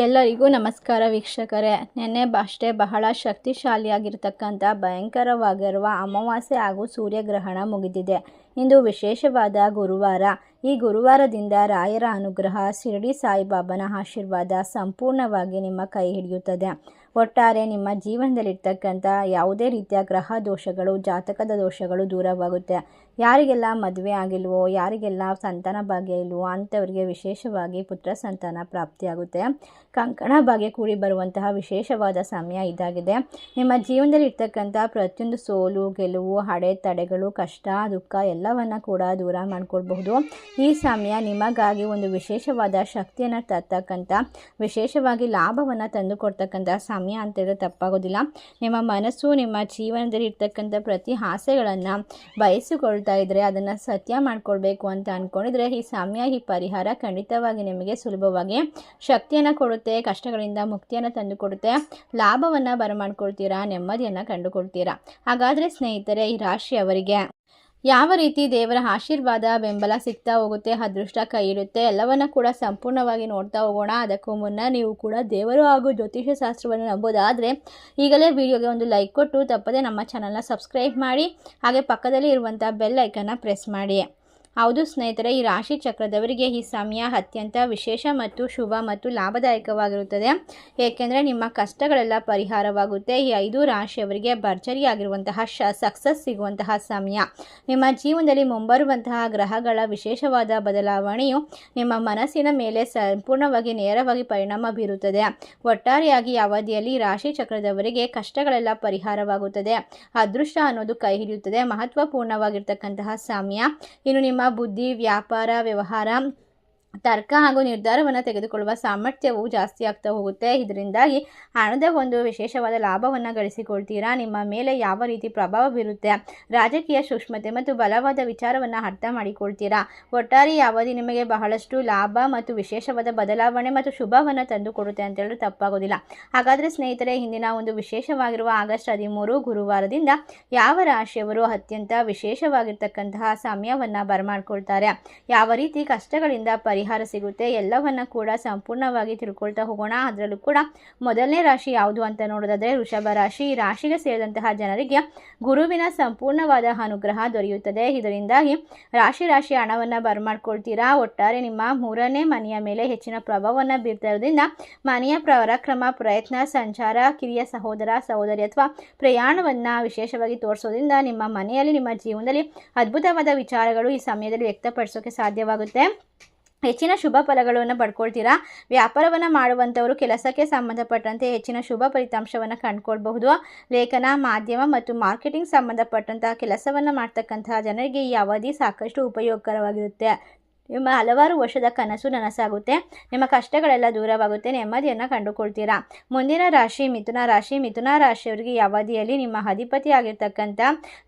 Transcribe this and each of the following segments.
ಎಲ್ಲರಿಗೂ ನಮಸ್ಕಾರ ವೀಕ್ಷಕರೇ. ನಿನ್ನೆ ಅಷ್ಟೇ ಬಹಳ ಶಕ್ತಿಶಾಲಿಯಾಗಿರ್ತಕ್ಕಂಥ ಭಯಂಕರವಾಗಿರುವ ಅಮಾವಾಸ್ಯೆ ಹಾಗೂ ಸೂರ್ಯಗ್ರಹಣ ಮುಗಿದಿದೆ. ಇಂದು ವಿಶೇಷವಾದ ಗುರುವಾರ. ಈ ಗುರುವಾರದಿಂದ ರಾಯರ ಅನುಗ್ರಹ, ಶಿರಡಿ ಸಾಯಿಬಾಬಾನ ಆಶೀರ್ವಾದ ಸಂಪೂರ್ಣವಾಗಿ ನಿಮ್ಮ ಕೈ ಹಿಡಿಯುತ್ತದೆ. ಒಟ್ಟಾರೆ ನಿಮ್ಮ ಜೀವನದಲ್ಲಿರ್ತಕ್ಕಂಥ ಯಾವುದೇ ರೀತಿಯ ಗ್ರಹ ದೋಷಗಳು, ಜಾತಕದ ದೋಷಗಳು ದೂರವಾಗುತ್ತೆ. ಯಾರಿಗೆಲ್ಲ ಮದುವೆ ಆಗಿಲ್ವೋ, ಯಾರಿಗೆಲ್ಲ ಸಂತಾನ ಭಾಗ್ಯ ಇಲ್ವೋ ಅಂಥವರಿಗೆ ವಿಶೇಷವಾಗಿ ಪುತ್ರ ಸಂತಾನ ಪ್ರಾಪ್ತಿಯಾಗುತ್ತೆ. ಕಂಕಣ ಭಾಗ್ಯ ಕೂಡಿ ಬರುವಂತಹ ವಿಶೇಷವಾದ ಸಮಯ ಇದಾಗಿದೆ. ನಿಮ್ಮ ಜೀವನದಲ್ಲಿ ಇರ್ತಕ್ಕಂಥ ಪ್ರತಿಯೊಂದು ಸೋಲು, ಗೆಲುವು, ಅಡೆತಡೆಗಳು, ಕಷ್ಟ, ದುಃಖ ಎಲ್ಲವನ್ನ ಕೂಡ ದೂರ ಮಾಡ್ಕೊಳ್ಬಹುದು. ಈ ಸಮಯ ನಿಮಗಾಗಿ ಒಂದು ವಿಶೇಷವಾದ ಶಕ್ತಿಯನ್ನು ತರ್ತಕ್ಕಂಥ, ವಿಶೇಷವಾಗಿ ಲಾಭವನ್ನು ತಂದು ಕೊಡ್ತಕ್ಕಂಥ ಸಮಯ ಅಂತ ಹೇಳಿದ್ರೆ ತಪ್ಪಾಗೋದಿಲ್ಲ. ನಿಮ್ಮ ಮನಸ್ಸು ನಿಮ್ಮ ಜೀವನದಲ್ಲಿ ಇರ್ತಕ್ಕಂಥ ಪ್ರತಿ ಆಸೆಗಳನ್ನು ಬಯಸಿಕೊಳ್ತಾ ಇದ್ರೆ, ಅದನ್ನು ಸತ್ಯ ಮಾಡ್ಕೊಳ್ಬೇಕು ಅಂತ ಅಂದ್ಕೊಂಡಿದ್ರೆ ಈ ಸಮಯ, ಈ ಪರಿಹಾರ ಖಂಡಿತವಾಗಿ ನಿಮಗೆ ಸುಲಭವಾಗಿ ಶಕ್ತಿಯನ್ನು ಕೊಡುತ್ತೆ, ಕಷ್ಟಗಳಿಂದ ಮುಕ್ತಿಯನ್ನು ತಂದು ಕೊಡುತ್ತೆ, ಲಾಭವನ್ನು ಬರಮಾಡ್ಕೊಳ್ತೀರಾ, ನೆಮ್ಮದಿಯನ್ನು ಕಂಡುಕೊಳ್ತೀರಾ. ಹಾಗಾದರೆ ಸ್ನೇಹಿತರೆ, ಈ ರಾಶಿಯವರಿಗೆ ಯಾವ ರೀತಿ ದೇವರ ಆಶೀರ್ವಾದ, ಬೆಂಬಲ ಸಿಗ್ತಾ ಹೋಗುತ್ತೆ, ಅದೃಷ್ಟ ಕೈ ಇಡುತ್ತೆ, ಎಲ್ಲವನ್ನ ಕೂಡ ಸಂಪೂರ್ಣವಾಗಿ ನೋಡ್ತಾ ಹೋಗೋಣ. ಅದಕ್ಕೂ ಮುನ್ನ ನೀವು ಕೂಡ ದೇವರು ಹಾಗೂ ಜ್ಯೋತಿಷ್ಯ ಶಾಸ್ತ್ರವನ್ನು ನಂಬೋದಾದರೆ ಈಗಲೇ ವಿಡಿಯೋಗೆ ಒಂದು ಲೈಕ್ ಕೊಟ್ಟು ತಪ್ಪದೆ ನಮ್ಮ ಚಾನಲ್ನ ಸಬ್ಸ್ಕ್ರೈಬ್ ಮಾಡಿ, ಹಾಗೆ ಪಕ್ಕದಲ್ಲಿ ಇರುವಂಥ ಬೆಲ್ ಐಕನ್ನ ಪ್ರೆಸ್ ಮಾಡಿ. ಹೌದು ಸ್ನೇಹಿತರೆ, ಈ ರಾಶಿ ಚಕ್ರದವರಿಗೆ ಈ ಸಮಯ ಅತ್ಯಂತ ವಿಶೇಷ ಮತ್ತು ಶುಭ ಮತ್ತು ಲಾಭದಾಯಕವಾಗಿರುತ್ತದೆ. ಏಕೆಂದರೆ ನಿಮ್ಮ ಕಷ್ಟಗಳೆಲ್ಲ ಪರಿಹಾರವಾಗುತ್ತೆ. ಈ 5 ರಾಶಿಯವರಿಗೆ ಭರ್ಜರಿಯಾಗಿರುವಂತಹ ಸಕ್ಸಸ್ ಸಿಗುವಂತಹ ಸಮಯ. ನಿಮ್ಮ ಜೀವನದಲ್ಲಿ ಮುಂಬರುವಂತಹ ಗ್ರಹಗಳ ವಿಶೇಷವಾದ ಬದಲಾವಣೆಯು ನಿಮ್ಮ ಮನಸ್ಸಿನ ಮೇಲೆ ಸಂಪೂರ್ಣವಾಗಿ ನೇರವಾಗಿ ಪರಿಣಾಮ ಬೀರುತ್ತದೆ. ಒಟ್ಟಾರೆಯಾಗಿ ಈ ಅವಧಿಯಲ್ಲಿ ರಾಶಿ ಚಕ್ರದವರಿಗೆ ಕಷ್ಟಗಳೆಲ್ಲ ಪರಿಹಾರವಾಗುತ್ತದೆ, ಅದೃಷ್ಟ ಅನ್ನೋದು ಕೈ ಹಿಡಿಯುತ್ತದೆ. ಮಹತ್ವಪೂರ್ಣವಾಗಿರ್ತಕ್ಕಂತಹ ಸಮಯ. ಇನ್ನು ನಿಮ್ಮ ಬುದ್ಧಿ, ವ್ಯಾಪಾರ, ವ್ಯವಹಾರ, ತರ್ಕ ಹಾಗೂ ನಿರ್ಧಾರವನ್ನು ತೆಗೆದುಕೊಳ್ಳುವ ಸಾಮರ್ಥ್ಯವು ಜಾಸ್ತಿ ಆಗ್ತಾ ಹೋಗುತ್ತೆ. ಇದರಿಂದಾಗಿ ಹಣದ ಒಂದು ವಿಶೇಷವಾದ ಲಾಭವನ್ನು ಗಳಿಸಿಕೊಳ್ತೀರಾ. ನಿಮ್ಮ ಮೇಲೆ ಯಾವ ರೀತಿ ಪ್ರಭಾವ ಬೀರುತ್ತೆ, ರಾಜಕೀಯ ಸೂಕ್ಷ್ಮತೆ ಮತ್ತು ಬಲವಾದ ವಿಚಾರವನ್ನು ಅರ್ಥ ಮಾಡಿಕೊಳ್ತೀರಾ. ಒಟ್ಟಾರೆ ಅವಧಿ ನಿಮಗೆ ಬಹಳಷ್ಟು ಲಾಭ ಮತ್ತು ವಿಶೇಷವಾದ ಬದಲಾವಣೆ ಮತ್ತು ಶುಭವನ್ನು ತಂದು ಕೊಡುತ್ತೆ ಅಂತ ಹೇಳಲು ತಪ್ಪಾಗೋದಿಲ್ಲ. ಹಾಗಾದರೆ ಸ್ನೇಹಿತರೆ, ಹಿಂದಿನ ಒಂದು ವಿಶೇಷವಾಗಿರುವ ಆಗಸ್ಟ್ 13 ಗುರುವಾರದಿಂದ ಯಾವ ರಾಶಿಯವರು ಅತ್ಯಂತ ವಿಶೇಷವಾಗಿರ್ತಕ್ಕಂತಹ ಸಮಯವನ್ನು ಬರಮಾಡ್ಕೊಳ್ತಾರೆ, ಯಾವ ರೀತಿ ಕಷ್ಟಗಳಿಂದ ಪರಿಹಾರ ಸಿಗುತ್ತೆ, ಎಲ್ಲವನ್ನ ಕೂಡ ಸಂಪೂರ್ಣವಾಗಿ ತಿಳ್ಕೊಳ್ತಾ ಹೋಗೋಣ. ಅದರಲ್ಲೂ ಕೂಡ ಮೊದಲನೇ ರಾಶಿ ಯಾವುದು ಅಂತ ನೋಡೋದಾದ್ರೆ ವೃಷಭ ರಾಶಿ. ಈ ರಾಶಿಗೆ ಸೇರಿದಂತಹ ಜನರಿಗೆ ಗುರುವಿನ ಸಂಪೂರ್ಣವಾದ ಅನುಗ್ರಹ ದೊರೆಯುತ್ತದೆ. ಇದರಿಂದಾಗಿ ರಾಶಿ ಹಣವನ್ನು ಬರಮಾಡ್ಕೊಳ್ತೀರಾ. ಒಟ್ಟಾರೆ ನಿಮ್ಮ 3ನೇ ಮನೆಯ ಮೇಲೆ ಹೆಚ್ಚಿನ ಪ್ರಭಾವವನ್ನು ಬೀರ್ತಾ ಇರೋದ್ರಿಂದ ಮನೆಯ ಪರಾಕ್ರಮ, ಪ್ರಯತ್ನ, ಸಂಚಾರ, ಕಿರಿಯ ಸಹೋದರ, ಸಹೋದರಿ ಅಥವಾ ಪ್ರಯಾಣವನ್ನು ವಿಶೇಷವಾಗಿ ತೋರಿಸೋದ್ರಿಂದ ನಿಮ್ಮ ಮನೆಯಲ್ಲಿ, ನಿಮ್ಮ ಜೀವನದಲ್ಲಿ ಅದ್ಭುತವಾದ ವಿಚಾರಗಳು ಈ ಸಮಯದಲ್ಲಿ ವ್ಯಕ್ತಪಡಿಸೋಕೆ ಸಾಧ್ಯವಾಗುತ್ತೆ. ಹೆಚ್ಚಿನ ಶುಭ ಫಲಗಳನ್ನು ಪಡ್ಕೊಳ್ತೀರಾ. ವ್ಯಾಪಾರವನ್ನು ಮಾಡುವಂಥವರು ಕೆಲಸಕ್ಕೆ ಸಂಬಂಧಪಟ್ಟಂತೆ ಹೆಚ್ಚಿನ ಶುಭ ಫಲಿತಾಂಶವನ್ನು ಕಂಡುಕೊಳ್ಬಹುದು. ಲೇಖನ, ಮಾಧ್ಯಮ ಮತ್ತು ಮಾರ್ಕೆಟಿಂಗ್ ಸಂಬಂಧಪಟ್ಟಂತಹ ಕೆಲಸವನ್ನು ಮಾಡ್ತಕ್ಕಂತಹ ಜನರಿಗೆ ಈ ಅವಧಿ ಸಾಕಷ್ಟು ಉಪಯೋಗಕರವಾಗಿರುತ್ತೆ. ನಿಮ್ಮ ಹಲವಾರು ವರ್ಷದ ಕನಸು ನನಸಾಗುತ್ತೆ, ನಿಮ್ಮ ಕಷ್ಟಗಳೆಲ್ಲ ದೂರವಾಗುತ್ತೆ, ನೆಮ್ಮದಿಯನ್ನು ಕಂಡುಕೊಳ್ತೀರಾ. ಮುಂದಿನ ರಾಶಿ ಮಿಥುನ ರಾಶಿ. ಮಿಥುನ ರಾಶಿಯವರಿಗೆ ಈ ಅವಧಿಯಲ್ಲಿ ನಿಮ್ಮ ಅಧಿಪತಿ ಆಗಿರ್ತಕ್ಕಂಥ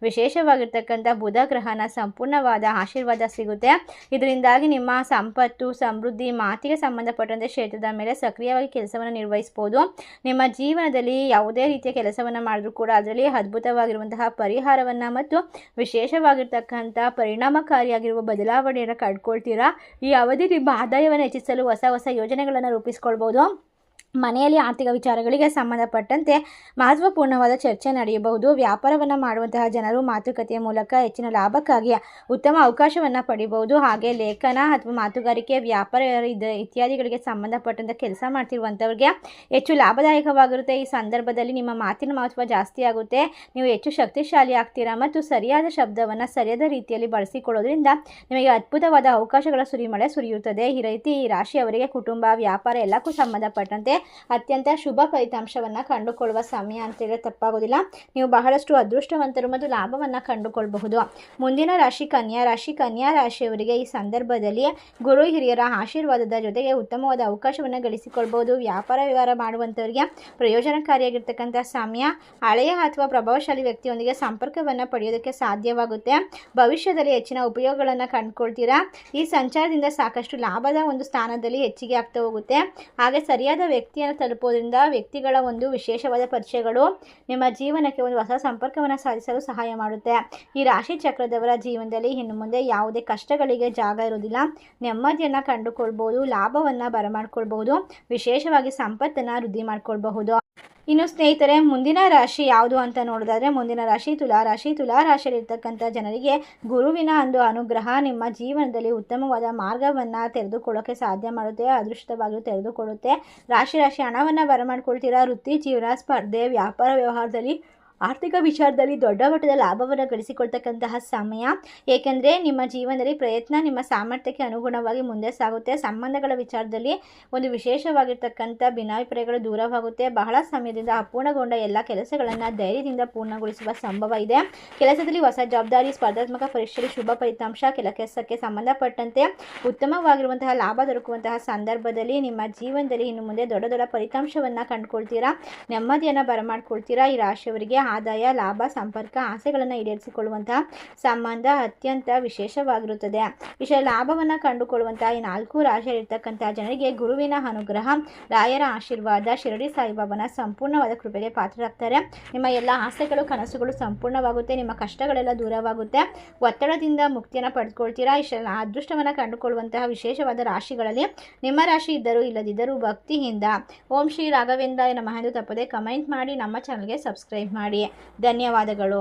ವಿಶೇಷವಾಗಿರ್ತಕ್ಕಂಥ ಬುಧ ಗ್ರಹನ ಸಂಪೂರ್ಣವಾದ ಆಶೀರ್ವಾದ ಸಿಗುತ್ತೆ. ಇದರಿಂದಾಗಿ ನಿಮ್ಮ ಸಂಪತ್ತು, ಸಮೃದ್ಧಿ, ಮಾತಿಗೆ ಸಂಬಂಧಪಟ್ಟಂತೆ ಕ್ಷೇತ್ರದ ಮೇಲೆ ಸಕ್ರಿಯವಾಗಿ ಕೆಲಸವನ್ನು ನಿರ್ವಹಿಸಬಹುದು. ನಿಮ್ಮ ಜೀವನದಲ್ಲಿ ಯಾವುದೇ ರೀತಿಯ ಕೆಲಸವನ್ನು ಮಾಡಿದ್ರೂ ಕೂಡ ಅದರಲ್ಲಿ ಅದ್ಭುತವಾಗಿರುವಂತಹ ಪರಿಹಾರವನ್ನು ಮತ್ತು ವಿಶೇಷವಾಗಿರ್ತಕ್ಕಂಥ ಪರಿಣಾಮಕಾರಿಯಾಗಿರುವ ಬದಲಾವಣೆಯನ್ನು ಕಂಡುಕೊಳ್ತೀರಾ. ಈ ಅವಧಿ ನಿಮ್ಮ ಆದಾಯವನ್ನು ಹೆಚ್ಚಿಸಲು ಹೊಸ ಯೋಜನೆಗಳನ್ನು ರೂಪಿಸಿಕೊಳ್ಬಹುದು. ಮನೆಯಲ್ಲಿ ಆರ್ಥಿಕ ವಿಚಾರಗಳಿಗೆ ಸಂಬಂಧಪಟ್ಟಂತೆ ಮಹತ್ವಪೂರ್ಣವಾದ ಚರ್ಚೆ ನಡೆಯಬಹುದು. ವ್ಯಾಪಾರವನ್ನು ಮಾಡುವಂತಹ ಜನರು ಮಾತುಕತೆಯ ಮೂಲಕ ಹೆಚ್ಚಿನ ಲಾಭಕ್ಕಾಗಿ ಉತ್ತಮ ಅವಕಾಶವನ್ನು ಪಡೆಯಬಹುದು. ಹಾಗೆ ಲೇಖನ ಅಥವಾ ಮಾತುಗಾರಿಕೆ, ವ್ಯಾಪಾರ ಇತ್ಯಾದಿಗಳಿಗೆ ಸಂಬಂಧಪಟ್ಟಂತೆ ಕೆಲಸ ಮಾಡ್ತಿರುವಂಥವ್ರಿಗೆ ಹೆಚ್ಚು ಲಾಭದಾಯಕವಾಗಿರುತ್ತೆ. ಈ ಸಂದರ್ಭದಲ್ಲಿ ನಿಮ್ಮ ಮಾತಿನ ಮಹತ್ವ ಜಾಸ್ತಿ ಆಗುತ್ತೆ, ನೀವು ಹೆಚ್ಚು ಶಕ್ತಿಶಾಲಿ ಆಗ್ತೀರಾ ಮತ್ತು ಸರಿಯಾದ ಶಬ್ದವನ್ನು ಸರಿಯಾದ ರೀತಿಯಲ್ಲಿ ಬಳಸಿಕೊಳ್ಳೋದ್ರಿಂದ ನಿಮಗೆ ಅದ್ಭುತವಾದ ಅವಕಾಶಗಳ ಸುರಿಮಳೆ ಸುರಿಯುತ್ತದೆ. ಈ ರೀತಿ ಈ ರಾಶಿಯವರಿಗೆ ಕುಟುಂಬ, ವ್ಯಾಪಾರ ಎಲ್ಲಕ್ಕೂ ಸಂಬಂಧಪಟ್ಟಂತೆ ಅತ್ಯಂತ ಶುಭ ಫಲಿತಾಂಶವನ್ನು ಕಂಡುಕೊಳ್ಳುವ ಸಮಯ ಅಂತೇಳಿ ತಪ್ಪಾಗೋದಿಲ್ಲ. ನೀವು ಬಹಳಷ್ಟು ಅದೃಷ್ಟವಂತರು ಮತ್ತು ಲಾಭವನ್ನು ಕಂಡುಕೊಳ್ಳಬಹುದು. ಮುಂದಿನ ರಾಶಿ ಕನ್ಯಾ ರಾಶಿ. ಕನ್ಯಾ ರಾಶಿಯವರಿಗೆ ಈ ಸಂದರ್ಭದಲ್ಲಿ ಗುರು ಹಿರಿಯರ ಆಶೀರ್ವಾದದ ಜೊತೆಗೆ ಉತ್ತಮವಾದ ಅವಕಾಶವನ್ನು ಗಳಿಸಿಕೊಳ್ಬಹುದು. ವ್ಯಾಪಾರ ವ್ಯವಹಾರ ಮಾಡುವಂಥವರಿಗೆ ಪ್ರಯೋಜನಕಾರಿಯಾಗಿರ್ತಕ್ಕಂಥ ಸಮಯ. ಹಳೆಯ ಅಥವಾ ಪ್ರಭಾವಶಾಲಿ ವ್ಯಕ್ತಿಯೊಂದಿಗೆ ಸಂಪರ್ಕವನ್ನು ಪಡೆಯೋದಕ್ಕೆ ಸಾಧ್ಯವಾಗುತ್ತೆ. ಭವಿಷ್ಯದಲ್ಲಿ ಹೆಚ್ಚಿನ ಉಪಯೋಗಗಳನ್ನು ಕಂಡುಕೊಳ್ತೀರಾ. ಈ ಸಂಚಾರದಿಂದ ಸಾಕಷ್ಟು ಲಾಭದ ಒಂದು ಸ್ಥಾನದಲ್ಲಿ ಹೆಚ್ಚಿಗೆ ಆಗ್ತಾ ಹೋಗುತ್ತೆ. ಹಾಗೆ ಸರಿಯಾದ ವ್ಯಕ್ತಿ ವ್ಯಕ್ತಿಯನ್ನು ತಲುಪೋದ್ರಿಂದ ವ್ಯಕ್ತಿಗಳ ಒಂದು ವಿಶೇಷವಾದ ಪರಿಚಯಗಳು ನಿಮ್ಮ ಜೀವನಕ್ಕೆ ಒಂದು ಹೊಸ ಸಂಪರ್ಕವನ್ನು ಸಾಧಿಸಲು ಸಹಾಯ ಮಾಡುತ್ತೆ. ಈ ರಾಶಿ ಚಕ್ರದವರ ಜೀವನದಲ್ಲಿ ಇನ್ನು ಮುಂದೆ ಯಾವುದೇ ಕಷ್ಟಗಳಿಗೆ ಜಾಗ ಇರುವುದಿಲ್ಲ. ನೆಮ್ಮದಿಯನ್ನು ಕಂಡುಕೊಳ್ಬಹುದು, ಲಾಭವನ್ನು ಬರಮಾಡ್ಕೊಳ್ಬಹುದು, ವಿಶೇಷವಾಗಿ ಸಂಪತ್ತನ್ನು ವೃದ್ಧಿ ಮಾಡ್ಕೊಳ್ಬಹುದು. ಇನ್ನು ಸ್ನೇಹಿತರೆ, ಮುಂದಿನ ರಾಶಿ ಯಾವುದು ಅಂತ ನೋಡೋದಾದರೆ ಮುಂದಿನ ರಾಶಿ ತುಲಾರಾಶಿ. ತುಲಾರಾಶಿಯಲ್ಲಿರ್ತಕ್ಕಂಥ ಜನರಿಗೆ ಗುರುವಿನ ಒಂದು ಅನುಗ್ರಹ ನಿಮ್ಮ ಜೀವನದಲ್ಲಿ ಉತ್ತಮವಾದ ಮಾರ್ಗವನ್ನು ತೆರೆದುಕೊಳ್ಳೋಕ್ಕೆ ಸಾಧ್ಯ ಮಾಡುತ್ತೆ, ಅದೃಷ್ಟವಾಗಿ ತೆರೆದುಕೊಳ್ಳುತ್ತೆ. ರಾಶಿ ಹಣವನ್ನು ಬರಮಾಡ್ಕೊಳ್ತೀರಾ. ವೃತ್ತಿ ಜೀವನ, ಸ್ಪರ್ಧೆ, ವ್ಯಾಪಾರ ವ್ಯವಹಾರದಲ್ಲಿ, ಆರ್ಥಿಕ ವಿಚಾರದಲ್ಲಿ ದೊಡ್ಡ ಮಟ್ಟದ ಲಾಭವನ್ನು ಗಳಿಸಿಕೊಳ್ತಕ್ಕಂತಹ ಸಮಯ. ಏಕೆಂದರೆ ನಿಮ್ಮ ಜೀವನದಲ್ಲಿ ಪ್ರಯತ್ನ ನಿಮ್ಮ ಸಾಮರ್ಥ್ಯಕ್ಕೆ ಅನುಗುಣವಾಗಿ ಮುಂದೆ ಸಾಗುತ್ತೆ. ಸಂಬಂಧಗಳ ವಿಚಾರದಲ್ಲಿ ಒಂದು ವಿಶೇಷವಾಗಿರ್ತಕ್ಕಂಥ ಭಿನ್ನಾಭಿಪ್ರಾಯಗಳು ದೂರವಾಗುತ್ತೆ. ಬಹಳ ಸಮಯದಿಂದ ಅಪೂರ್ಣಗೊಂಡ ಎಲ್ಲ ಕೆಲಸಗಳನ್ನು ಧೈರ್ಯದಿಂದ ಪೂರ್ಣಗೊಳಿಸುವ ಸಂಭವ ಇದೆ. ಕೆಲಸದಲ್ಲಿ ಹೊಸ ಜವಾಬ್ದಾರಿ, ಸ್ಪರ್ಧಾತ್ಮಕ ಪರೀಕ್ಷೆಯಲ್ಲಿ ಶುಭ ಫಲಿತಾಂಶ, ಕೆಲಸಕ್ಕೆ ಸಂಬಂಧಪಟ್ಟಂತೆ ಉತ್ತಮವಾಗಿರುವಂತಹ ಲಾಭ ದೊರಕುವಂತಹ ಸಂದರ್ಭದಲ್ಲಿ ನಿಮ್ಮ ಜೀವನದಲ್ಲಿ ಇನ್ನು ಮುಂದೆ ದೊಡ್ಡ ದೊಡ್ಡ ಫಲಿತಾಂಶವನ್ನು ಕಂಡುಕೊಳ್ತೀರಾ, ನೆಮ್ಮದಿಯನ್ನು ಬರಮಾಡ್ಕೊಳ್ತೀರಾ. ಈ ರಾಶಿಯವರಿಗೆ ಆದಾಯ, ಲಾಭ, ಸಂಪರ್ಕ, ಆಸೆಗಳನ್ನು ಈಡೇರಿಸಿಕೊಳ್ಳುವಂತಹ ಸಂಬಂಧ ಅತ್ಯಂತ ವಿಶೇಷವಾಗಿರುತ್ತದೆ. ವಿಶೇಷ ಲಾಭವನ್ನು ಕಂಡುಕೊಳ್ಳುವಂತಹ ಈ 4 ರಾಶಿಯಲ್ಲಿರ್ತಕ್ಕಂಥ ಜನರಿಗೆ ಗುರುವಿನ ಅನುಗ್ರಹ, ರಾಯರ ಆಶೀರ್ವಾದ, ಶಿರಡಿ ಸಾಯಿಬಾಬನ ಸಂಪೂರ್ಣವಾದ ಕೃಪೆಗೆ ಪಾತ್ರರಾಗ್ತಾರೆ. ನಿಮ್ಮ ಎಲ್ಲ ಆಸೆಗಳು, ಕನಸುಗಳು ಸಂಪೂರ್ಣವಾಗುತ್ತೆ. ನಿಮ್ಮ ಕಷ್ಟಗಳೆಲ್ಲ ದೂರವಾಗುತ್ತೆ. ಒತ್ತಡದಿಂದ ಮುಕ್ತಿಯನ್ನು ಪಡೆದುಕೊಳ್ತೀರಾ. ಇಷ್ಟೆಲ್ಲ ಅದೃಷ್ಟವನ್ನು ಕಂಡುಕೊಳ್ಳುವಂತಹ ವಿಶೇಷವಾದ ರಾಶಿಗಳಲ್ಲಿ ನಿಮ್ಮ ರಾಶಿ ಇದ್ದರೂ ಇಲ್ಲದಿದ್ದರೂ ಭಕ್ತಿಯಿಂದ ಓಂ ಶ್ರೀ ರಾಘವೇಂದ್ರಾಯ ನಮಃ ಎಂದು ತಪ್ಪದೆ ಕಮೆಂಟ್ ಮಾಡಿ ನಮ್ಮ ಚಾನಲ್ಗೆ ಸಬ್ಸ್ಕ್ರೈಬ್ ಮಾಡಿ. ಧನ್ಯವಾದಗಳು.